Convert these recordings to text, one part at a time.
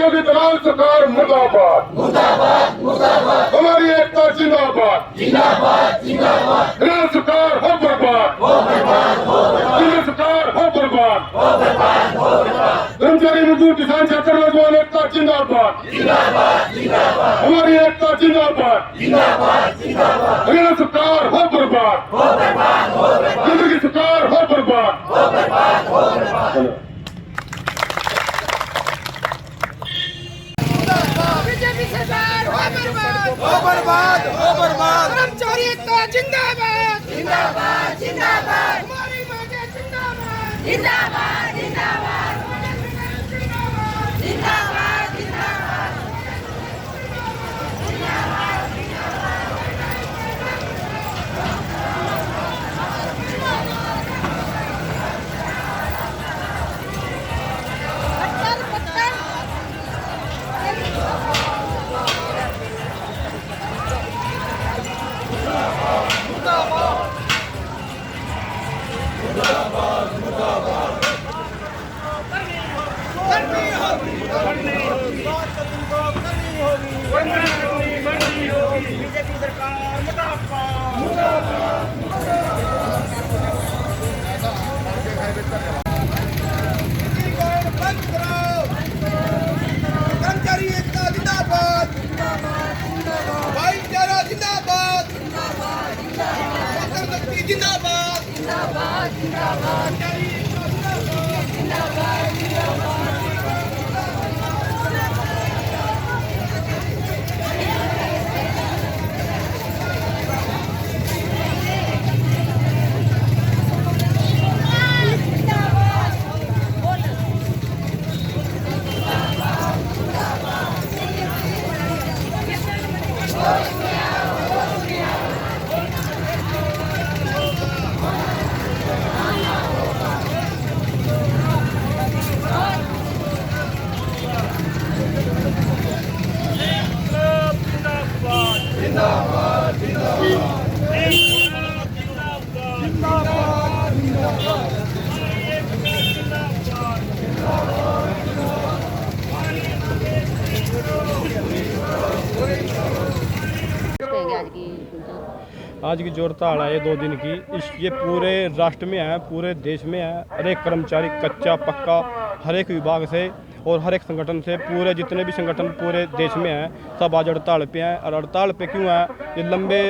साथियों की दलाल सरकार मुर्दाबाद मुर्दाबाद मुर्दाबाद, हमारी एकता जिंदाबाद जिंदाबाद जिंदाबाद, दलाल सरकार हो बर्बाद हो बर्बाद हो बर्बाद, दलाल सरकार हो बर्बाद हो बर्बाद हो बर्बाद, कर्मचारी मजदूर किसान छात्र नौजवान एकता जिंदाबाद जिंदाबाद जिंदाबाद, हमारी एकता जिंदाबाद जिंदाबाद जिंदाबाद, दलाल सरकार हो बर्बाद हो बर्बाद हो बर्बाद, केंद्र की सरकार हो बर्बाद हो बर्बाद हो बर्बाद। बीजेपी सरकार हो बर्बाद हो बर्बाद, कर्मचारी एकता जिंदाबाद जिंदाबाद जिंदाबाद, हमारी मांगे जिंदाबाद जिंदाबाद जिंदाबाद जिंदाबाद जिंदाबाद बीजेपी सरकार मुर्दाबाद बंद करो, कर्मचारी एकता जिंदाबाद भाईचारा जिंदाबाद स्वतंत्रता जिंदाबाद आज की जो हड़ताल है ये 2 दिन की, ये पूरे राष्ट्र में है, पूरे देश में है। हर एक कर्मचारी कच्चा पक्का हर एक विभाग से और हर एक संगठन से, पूरे जितने भी संगठन पूरे देश में हैं सब आज हड़ताल पे हैं। और हड़ताल पे क्यों है? ये लंबे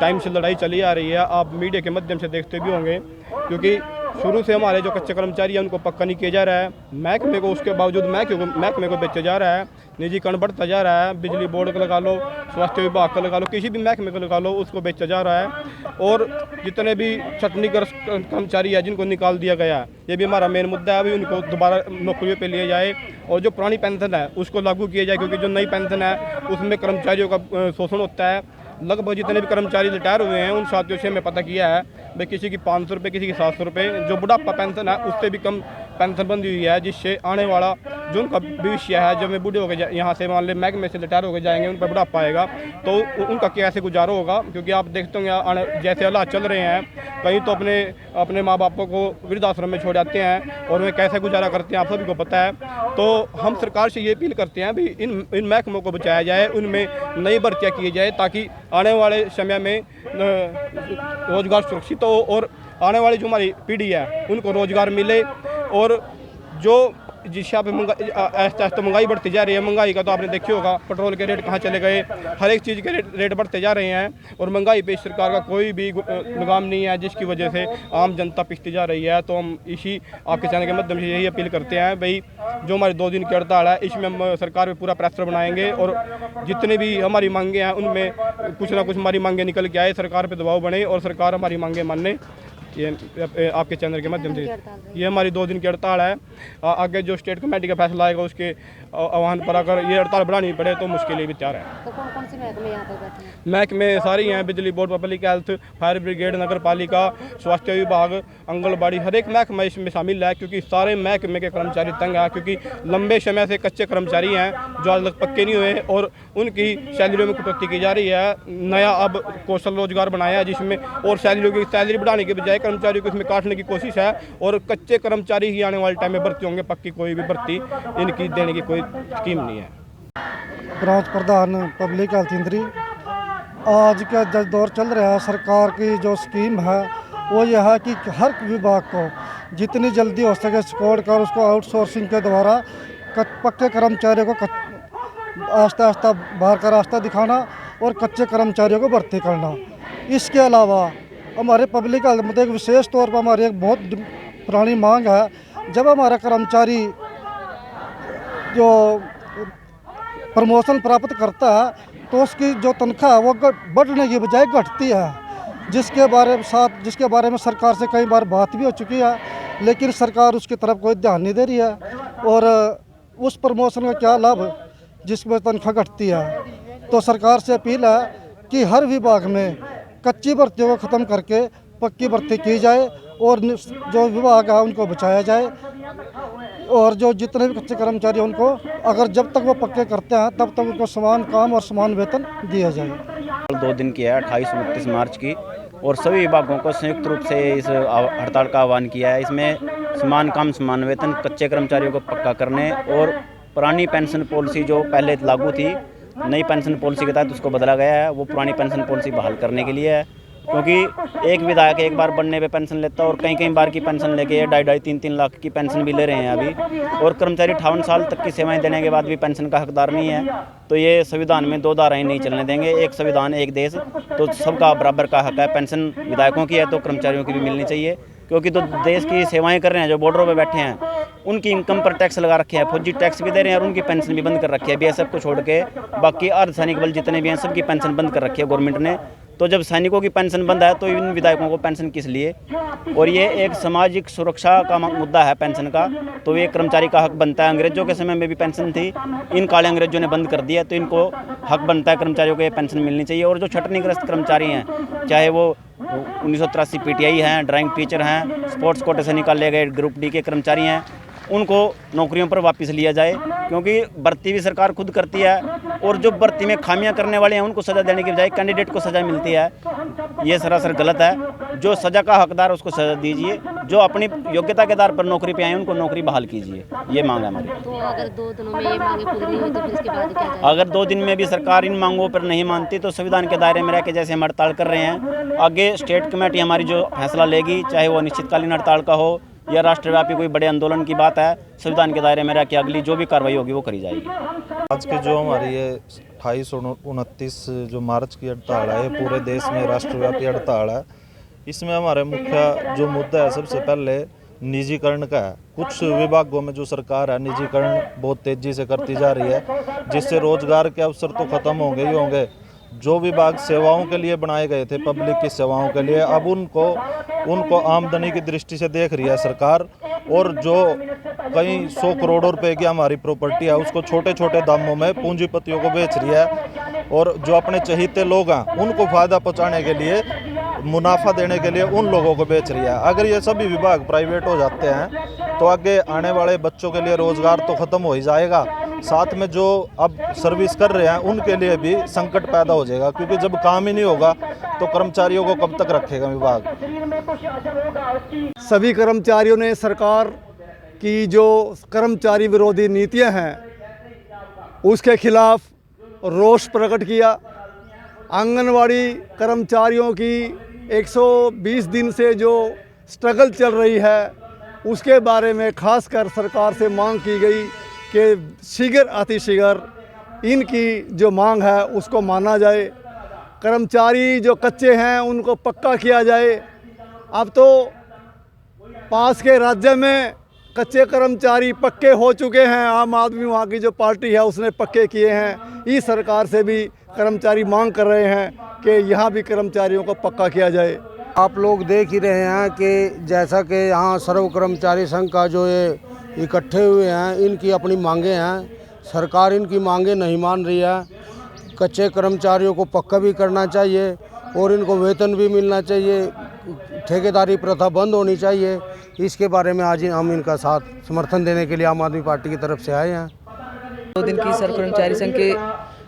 टाइम से लड़ाई चली आ रही है, आप मीडिया के माध्यम से देखते भी होंगे, क्योंकि शुरू से हमारे जो कच्चे कर्मचारी हैं उनको पक्का नहीं किया जा रहा है। महकमे को उसके बावजूद महकमे को बेचा जा रहा है, निजीकरण बढ़ता जा रहा है। बिजली बोर्ड का लगा लो, स्वास्थ्य विभाग का लगा लो, किसी भी महकमे को लगा लो, उसको बेचा जा रहा है। और जितने भी छटनीग्रस्त कर्मचारी है जिनको निकाल दिया गया है, ये भी हमारा मेन मुद्दा है। अभी उनको दोबारा नौकरियों पे लिए जाए और जो पुरानी पेंशन है उसको लागू किया जाए, क्योंकि जो नई पेंशन है उसमें कर्मचारियों का शोषण होता है। लगभग जितने भी कर्मचारी रिटायर हुए हैं उन साथियों से मैं पता किया है, भाई किसी की 500 रुपये, किसी की 700 रुपये, जो बुढ़ापा पेंशन है उससे भी कम पेंशन बंदी हुई है, जिससे आने वाला जो उनका भविष्य है, जब वे बूढ़े हो गए यहाँ से मान ले महकमे से रिटायर होकर जाएंगे, उन पर बुढ़ापा आएगा तो उनका कैसे गुजारा होगा। क्योंकि आप देखते होंगे जैसे हालात चल रहे हैं, कहीं तो अपने माँ बापों को वृद्धाश्रम में छोड़ जाते हैं और वे कैसे गुजारा करते हैं आप सभी को पता है। तो हम सरकार से ये अपील करते हैं भी इन महकमों को बचाया जाए, उनमें नई भर्तियाँ की जाए ताकि आने वाले समय में रोजगार सुरक्षित हो और आने वाली जो हमारी पीढ़ी है उनको रोजगार मिले। और जो जिस हिसाब से ऐसा महंगाई बढ़ती जा रही है, महंगाई का तो आपने देखी होगा, पेट्रोल के रेट कहाँ चले गए, हर एक चीज़ के रेट बढ़ते जा रहे हैं और महंगाई पे सरकार का कोई भी लगाम नहीं है, जिसकी वजह से आम जनता पिसती जा रही है। तो हम इसी आपके चैनल के माध्यम से यही अपील करते हैं भाई, जो हमारी 2 दिन की हड़ताल है इसमें हम सरकार पे पूरा प्रेशर बनाएंगे और जितने भी हमारी मांगे हैं उनमें कुछ ना कुछ हमारी मांगे निकल के आए, सरकार पे दबाव बने और सरकार हमारी मांगे माने। ये आपके चैनल के माध्यम से ये हमारी 2 दिन की हड़ताल है। आगे जो स्टेट कमेटी का फैसला आएगा उसके आह्वान पर अगर ये हड़ताल बढ़ानी पड़े तो मुश्किल भी तैयार है। तो कौन से महकमे यहाँ पर बैठे हैं? महकमे सारी हैं, बिजली board, public health, fire brigade, नगर पालिका, स्वास्थ्य विभाग, आंगनबाड़ी, हर एक महकमा इसमें शामिल है। क्योंकि सारे महकमे के कर्मचारी तंग हैं, क्योंकि लंबे समय से कच्चे कर्मचारी हैं जो आज तक पक्के नहीं हुए और उनकी सैलरियों में कटौती की जा रही है। नया अब कौशल रोजगार बनाया है जिसमें और सैलरी बढ़ाने के बजाय कर्मचारियों को इसमें काटने की कोशिश है और कच्चे कर्मचारी ही आने वाले टाइम में भर्ती होंगे, पक्की कोई भी भर्ती इनकी देने की कोई स्कीम नहीं है। ब्रांच प्रधान पब्लिक हेल्थ इंद्री। आज का जो दौर चल रहा है, सरकार की जो स्कीम है वो यह है कि हर विभाग को जितनी जल्दी हो सके छोड़ कर उसको आउटसोर्सिंग के द्वारा पक्के कर्मचारियों को आस्ता आस्ता बाहर का रास्ता दिखाना और कच्चे कर्मचारियों को भर्ती करना। इसके अलावा हमारे पब्लिक हेल्थ में एक विशेष तौर पर हमारी एक बहुत पुरानी मांग है, जब हमारा कर्मचारी जो प्रमोशन प्राप्त करता है तो उसकी जो तनख्वाह है वो बढ़ने की बजाय घटती है, जिसके बारे में सरकार से कई बार बात भी हो चुकी है, लेकिन सरकार उसकी तरफ कोई ध्यान नहीं दे रही है। और उस प्रमोशन का क्या लाभ जिसमें तनख्वाह घटती है। तो सरकार से अपील है कि हर विभाग में कच्ची भर्तियों को ख़त्म करके पक्की भर्ती की जाए और जो विभाग है उनको बचाया जाए, और जो जितने भी कच्चे कर्मचारी हैं उनको अगर जब तक वो पक्के करते हैं तब तक उनको समान काम और समान वेतन दिया जाए। 2 दिन की है 28-29 मार्च की, और सभी विभागों को संयुक्त रूप से इस हड़ताल का आह्वान किया है। इसमें समान काम समान वेतन, कच्चे कर्मचारियों को पक्का करने और पुरानी पेंशन पॉलिसी जो पहले लागू थी, नई पेंशन पॉलिसी के तहत उसको बदला गया है, वो पुरानी पेंशन पॉलिसी बहाल करने के लिए है। क्योंकि एक विधायक एक बार बनने पे पेंशन लेता है और कई बार की पेंशन लेके 2.5-3 लाख की पेंशन भी ले रहे हैं अभी, और कर्मचारी 58 साल तक की सेवाएं देने के बाद भी पेंशन का हकदार नहीं है। तो ये संविधान में 2 धाराएं नहीं चलने देंगे, एक संविधान एक देश, तो सबका बराबर का हक है। पेंशन विधायकों की है तो कर्मचारियों की भी मिलनी चाहिए, क्योंकि तो देश की सेवाएं कर रहे हैं, जो बॉर्डरों पे बैठे हैं उनकी इनकम पर टैक्स लगा रखे हैं, फौजी टैक्स भी दे रहे हैं और उनकी पेंशन भी बंद कर रखी है। BSF को छोड़ के बाकी अर्धसैनिक बल जितने भी हैं सबकी पेंशन बंद कर रखी है गवर्नमेंट ने। तो जब सैनिकों की पेंशन बंद है तो इन विधायकों को पेंशन किस लिए? और ये एक सामाजिक सुरक्षा का मुद्दा है पेंशन का, तो ये कर्मचारी का हक बनता है। अंग्रेजों के समय में भी पेंशन थी, इन काले अंग्रेजों ने बंद कर दिया, तो इनको हक बनता है कर्मचारियों को ये पेंशन मिलनी चाहिए। और जो छटनीग्रस्त कर्मचारी हैं, चाहे वो 1983 PTI हैं, ड्राइंग टीचर हैं, स्पोर्ट्स कोटे से निकाले गए ग्रुप D के कर्मचारी हैं, उनको नौकरियों पर वापस लिया जाए, क्योंकि भर्ती भी सरकार खुद करती है और जो भर्ती में खामियां करने वाले हैं उनको सज़ा देने की बजाय कैंडिडेट को सज़ा मिलती है। ये सरासर गलत है। जो सज़ा का हकदार उसको सज़ा दीजिए, जो अपनी योग्यता के आधार पर नौकरी पे आए उनको नौकरी बहाल कीजिए, ये मांग है हमारी। तो अगर 2 दिनों में ये मांगे पूरी नहीं हुई तो फिर इसके बाद क्या जाएगा? अगर 2 दिन में भी सरकार इन मांगों पर नहीं मानती तो संविधान के दायरे में रह के जैसे हम हड़ताल कर रहे हैं, आगे स्टेट कमेटी हमारी जो फैसला लेगी, चाहे वो अनिश्चितकालीन हड़ताल का हो या राष्ट्रव्यापी कोई बड़े आंदोलन की बात है, संविधान के दायरे में रह के अगली जो भी कार्रवाई होगी वो करी जाएगी। आज के जो हमारी ये 28 और 29 जो मार्च की हड़ताल है, ये पूरे देश में राष्ट्रव्यापी हड़ताल है। इसमें हमारे मुख्य जो मुद्दा है, सबसे पहले निजीकरण का है। कुछ विभागों में जो सरकार है निजीकरण बहुत तेज़ी से करती जा रही है, जिससे रोजगार के अवसर तो ख़त्म होंगे ही होंगे। जो विभाग सेवाओं के लिए बनाए गए थे, पब्लिक की सेवाओं के लिए, अब उनको आमदनी की दृष्टि से देख रही है सरकार, और जो कई 100 करोड़ रुपए की हमारी प्रॉपर्टी है उसको छोटे छोटे दामों में पूंजीपतियों को बेच रही है, और जो अपने चहीते लोग हैं उनको फ़ायदा पहुंचाने के लिए, मुनाफा देने के लिए उन लोगों को बेच रही है। अगर ये सभी विभाग प्राइवेट हो जाते हैं तो आगे आने वाले बच्चों के लिए रोज़गार तो ख़त्म हो ही जाएगा, साथ में जो अब सर्विस कर रहे हैं उनके लिए भी संकट पैदा हो जाएगा, क्योंकि जब काम ही नहीं होगा तो कर्मचारियों को कब तक रखेगा विभाग। सभी कर्मचारियों ने सरकार की जो कर्मचारी विरोधी नीतियां हैं उसके खिलाफ रोष प्रकट किया। आंगनवाड़ी कर्मचारियों की 120 दिन से जो स्ट्रगल चल रही है उसके बारे में खासकर सरकार से मांग की गई कि शीघ्र अतिशीघ्र इनकी जो मांग है उसको माना जाए। कर्मचारी जो कच्चे हैं उनको पक्का किया जाए। अब तो पास के राज्य में कच्चे कर्मचारी पक्के हो चुके हैं, आम आदमी वहाँ की जो पार्टी है उसने पक्के किए हैं। इस सरकार से भी कर्मचारी मांग कर रहे हैं कि यहाँ भी कर्मचारियों को पक्का किया जाए। आप लोग देख ही रहे हैं कि जैसा कि यहाँ सर्व कर्मचारी संघ का जो ये इकट्ठे हुए हैं, इनकी अपनी मांगे हैं, सरकार इनकी मांगे नहीं मान रही है। कच्चे कर्मचारियों को पक्का भी करना चाहिए और इनको वेतन भी मिलना चाहिए, ठेकेदारी प्रथा बंद होनी चाहिए। इसके बारे में आज हम इनका साथ समर्थन देने के लिए आम आदमी पार्टी की तरफ से आए हैं। 2 दिन की सर्व कर्मचारी संघ के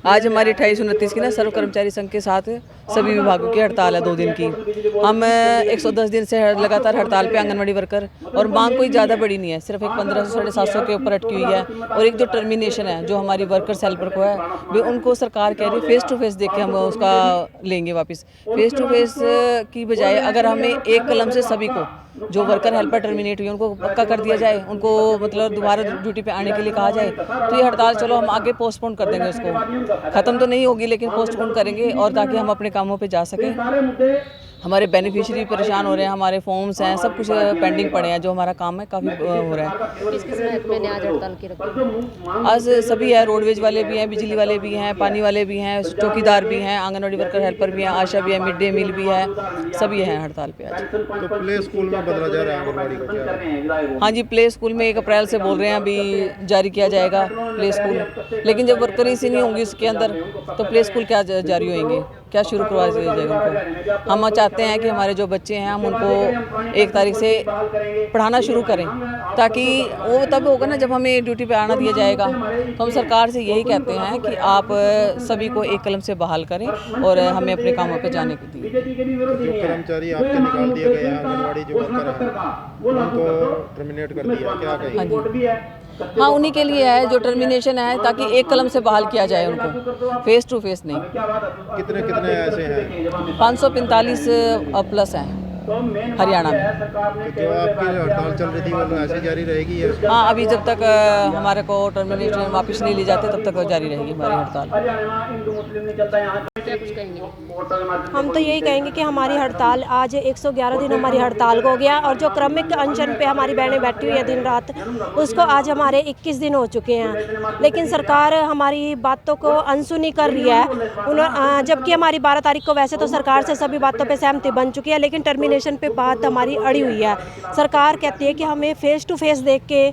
आज हमारी 2829 की ना सर्व कर्मचारी संघ के साथ सभी विभागों की हड़ताल है 2 दिन की। हम 110 दिन से लगातार हड़ताल पे आंगनवाड़ी वर्कर, और मांग कोई ज़्यादा बड़ी नहीं है, सिर्फ एक 1500 से 750 के ऊपर अटकी हुई है। और एक जो टर्मिनेशन है जो हमारी वर्कर्स हेल्पर को है, वे उनको सरकार कह रही है फेस टू फेस देख के हम उसका लेंगे वापस। फेस टू फेस की बजाय अगर हमें एक कलम से सभी को जो वर्कर हेल्पर टर्मिनेट हुई उनको पक्का कर दिया जाए, उनको मतलब दोबारा ड्यूटी पे आने के लिए कहा जाए, तो ये हड़ताल चलो हम आगे पोस्टपोन कर देंगे, उसको ख़त्म तो नहीं होगी लेकिन पोस्टपोन करेंगे, और ताकि हम अपने कामों पे जा सकें। हमारे बेनिफिशियरी परेशान हो रहे हैं, हमारे फॉर्म्स हैं, सब कुछ पेंडिंग पड़े हैं, जो हमारा काम है काफ़ी हो रहा है। किस किस महकमे ने आज हड़ताल की रखी? आज सभी है, रोडवेज वाले भी हैं, बिजली वाले भी हैं, पानी वाले भी हैं, चौकीदार भी हैं, आंगनवाड़ी वर्कर हेल्पर भी हैं, आशा भी है, मिड डे मील भी है, सभी हैं हड़ताल पे आज। तो प्ले स्कूल में बदला जा रहा है आंगनबाड़ी को क्या? हाँ जी, प्ले स्कूल में 1 अप्रैल से बोल रहे हैं अभी जारी किया जाएगा प्ले स्कूल, लेकिन जब वर्कर ही नहीं होंगी उसके अंदर तो प्ले स्कूल क्या जारी होंगे, क्या शुरू करवा दिया जाएगा उनको। हम चाहते हैं कि हमारे जो बच्चे हैं हम उनको 1 तारीख से पढ़ाना शुरू करें, ताकि वो तब होगा ना जब हमें ड्यूटी पे आना दिया जाएगा। तो हम सरकार से यही कहते हैं कि आप सभी को एक कलम से बहाल करें और हमें अपने कामों पे जाने को दिए। जो कर्मचारी आपके निकाल दिए गए हैं, आंगनबाड़ी जो वर्कर हैं उनको टर्मिनेट कर दिया, क्या कहेंगे? हाँ जी, हाँ उन्हीं के लिए है जो टर्मिनेशन है, ताकि एक कलम से बहाल किया जाए उनको, फेस टू फेस नहीं। कितने कितने ऐसे हैं? 545 प्लस हैं हरियाणा में। तो जो आपकी जो हड़ताल चल रही थी वो ऐसे जारी रहेगी या? हाँ, अभी जब तक हमारे को टर्मिनेशन वापस नहीं ली जाते तब तक जारी रहेगी हमारी हड़ताल। क्या कुछ कहेंगे? हम तो यही कहेंगे कि हमारी हड़ताल आज 111 दिन हमारी हड़ताल को हो गया, और जो क्रमिक अनशन पे हमारी बहनें बैठी हुई है दिन रात, उसको आज हमारे 21 दिन हो चुके हैं, लेकिन सरकार हमारी बातों को अनसुनी कर रही है। जबकि हमारी 12 तारीख को वैसे तो सरकार से सभी बातों पे सहमति बन चुकी है, लेकिन टर्मिनेशन पे बात हमारी अड़ी हुई है। सरकार कहती है कि हमें फेस टू फेस देख के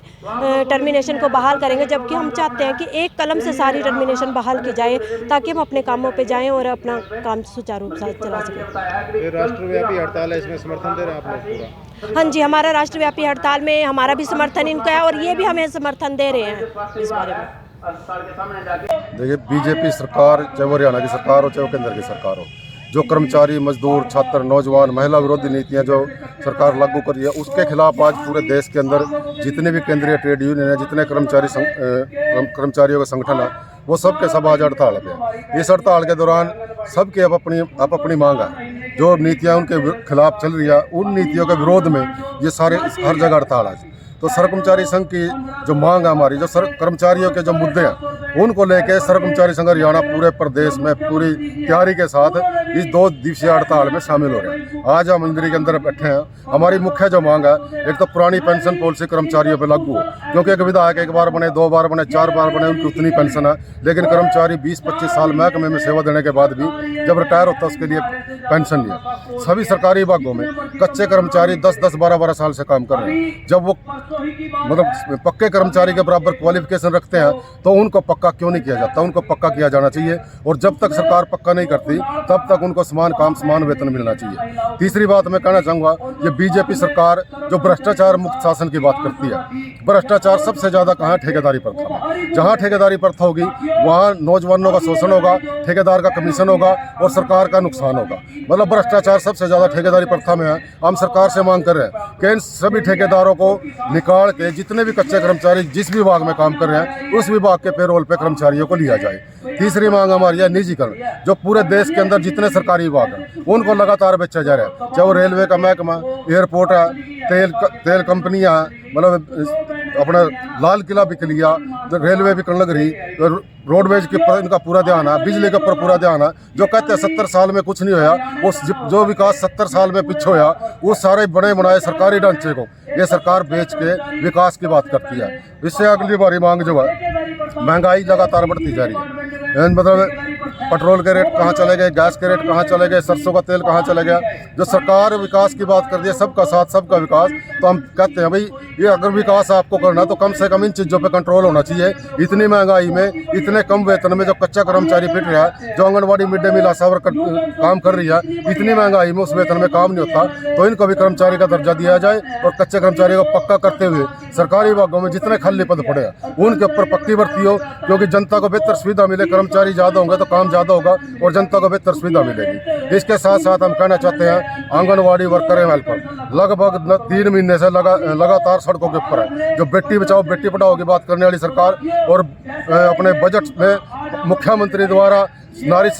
टर्मिनेशन को बहाल करेंगे, जबकि हम चाहते हैं कि एक कलम से सारी टर्मिनेशन बहाल की जाए, ताकि हम अपने कामों पे जाएं और अपना काम सुचारू रूप से चला सकें। राष्ट्रव्यापी हड़ताल है, इसमें समर्थन दे रहे हैं आप लोग पूरा? हाँ जी, हमारा राष्ट्रव्यापी हड़ताल में हमारा भी समर्थन इनका है, और ये भी हमें समर्थन दे रहे हैं इस बारे में। देखिए, बीजेपी सरकार, चाहे वो हरियाणा की सरकार हो चाहे वो केंद्र की सरकार हो, जो कर्मचारी, मजदूर, छात्र, नौजवान, महिला विरोधी नीतियां जो सरकार लागू कर रही है, उसके खिलाफ आज पूरे देश के अंदर जितने भी केंद्रीय ट्रेड यूनियन है, जितने कर्मचारियों के संगठन है, वो सब के सब आज हड़ताल पे। इस हड़ताल के दौरान सबकी अब अपनी मांग है, जो नीतियां उनके खिलाफ चल रही है, उन नीतियों के विरोध में ये सारे हर जगह हड़ताल है। तो सर्व कर्मचारी संघ की जो मांग है हमारी, जो कर्मचारियों के जो मुद्दे हैं, उनको लेके सर्व कर्मचारी संघ हरियाणा पूरे प्रदेश में पूरी तैयारी के साथ इस 2 दिवसीय हड़ताल में शामिल हो रहे हैं। आज हम इंदिरा के अंदर बैठे हैं। हमारी मुख्य जो मांग है, एक तो पुरानी पेंशन पॉलिसी कर्मचारियों पर लागू हो, क्योंकि एक विधायक 1 बार बने, 2 बार बने, 4 बार बने, उनकी उतनी पेंशन है, लेकिन कर्मचारी 20-25 साल महकमे में सेवा देने के बाद भी जब रिटायर होता है उसके लिए पेंशन नहीं है। सभी सरकारी विभागों में कच्चे कर्मचारी 10-10, 12-12 साल से काम कर रहे हैं। जब वो मतलब पक्के कर्मचारी के बराबर क्वालिफिकेशन रखते हैं तो उनको पक्का क्यों नहीं किया जाता? उनको पक्का किया जाना चाहिए, और जब तक सरकार पक्का नहीं करती तब तक उनको समान काम समान वेतन मिलना चाहिए। तीसरी बात मैं कहना चाहूँगा, ये बीजेपी सरकार जो भ्रष्टाचार मुक्त शासन की बात करती है, भ्रष्टाचार सबसे ज़्यादा कहाँ? ठेकेदारी प्रथा में। जहाँ ठेकेदारी प्रथा होगी वहाँ नौजवानों का शोषण होगा, ठेकेदार का कमीशन होगा और सरकार का नुकसान होगा। मतलब भ्रष्टाचार सबसे ज़्यादा ठेकेदारी प्रथा में है। हम सरकार से मांग कर रहे हैं कि इन सभी ठेकेदारों को निकाल के जितने भी कच्चे कर्मचारी जिस विभाग में काम कर रहे हैं उस विभाग के पेरोल पे कर्मचारियों को लिया जाए। तीसरी मांग हमारी है निजीकरण, जो पूरे देश के अंदर जितने सरकारी विभाग हैं उनको लगातार बेचा जा रहा है, चाहे वो रेलवे का महकमा, एयरपोर्ट है, तेल कंपनियाँ, मतलब अपना लाल किला बिक लिया, रेलवे बिकने लग रही, रोडवेज के ऊपर इनका पूरा ध्यान है, बिजली के ऊपर पूरा ध्यान है। जो कहते हैं 70 साल में कुछ नहीं होया, वो जो विकास 70 साल में पीछे होया वो सारे बने बनाए सरकारी ढांचे को ये सरकार बेच के विकास की बात करती है। इससे अगली बारी मांग जो है, महंगाई लगातार बढ़ती जा रही है, मतलब पेट्रोल के रेट कहाँ चले गए, गैस के रेट कहाँ चले गए, सरसों का तेल कहाँ चले गया। जो सरकार विकास की बात कर दी है, सबका साथ सबका विकास, तो हम कहते हैं भाई ये अगर विकास आपको करना तो कम से कम इन चीज़ों पे कंट्रोल होना चाहिए। इतनी महंगाई में, इतने कम वेतन में जो कच्चा कर्मचारी फिट रहा है, जो आंगनबाड़ी मिड डे मील आशा वर्कर काम कर रही है, इतनी महंगाई में उस वेतन में काम नहीं होता। तो इनको भी कर्मचारी का दर्जा दिया जाए और कच्चे कर्मचारी को पक्का करते हुए सरकारी विभागों में जितने खाली पद पड़े हैं उनके ऊपर पक्की भर्ती हो, क्योंकि जनता को बेहतर सुविधा मिले। कर्मचारी ज़्यादा होंगे तो काम ज़्यादा होगा और जनता को बेहतर सुविधा मिलेगी। इसके साथ साथ हम कहना चाहते हैं आंगनबाड़ी वर्कर एवं हेल्पर लगभग 3 महीने से लगातार सड़कों के ऊपर है। जो बेटी बचाओ बेटी पढ़ाओ की बात करने वाली सरकार और अपने बजट में मुख्यमंत्री द्वारा नारी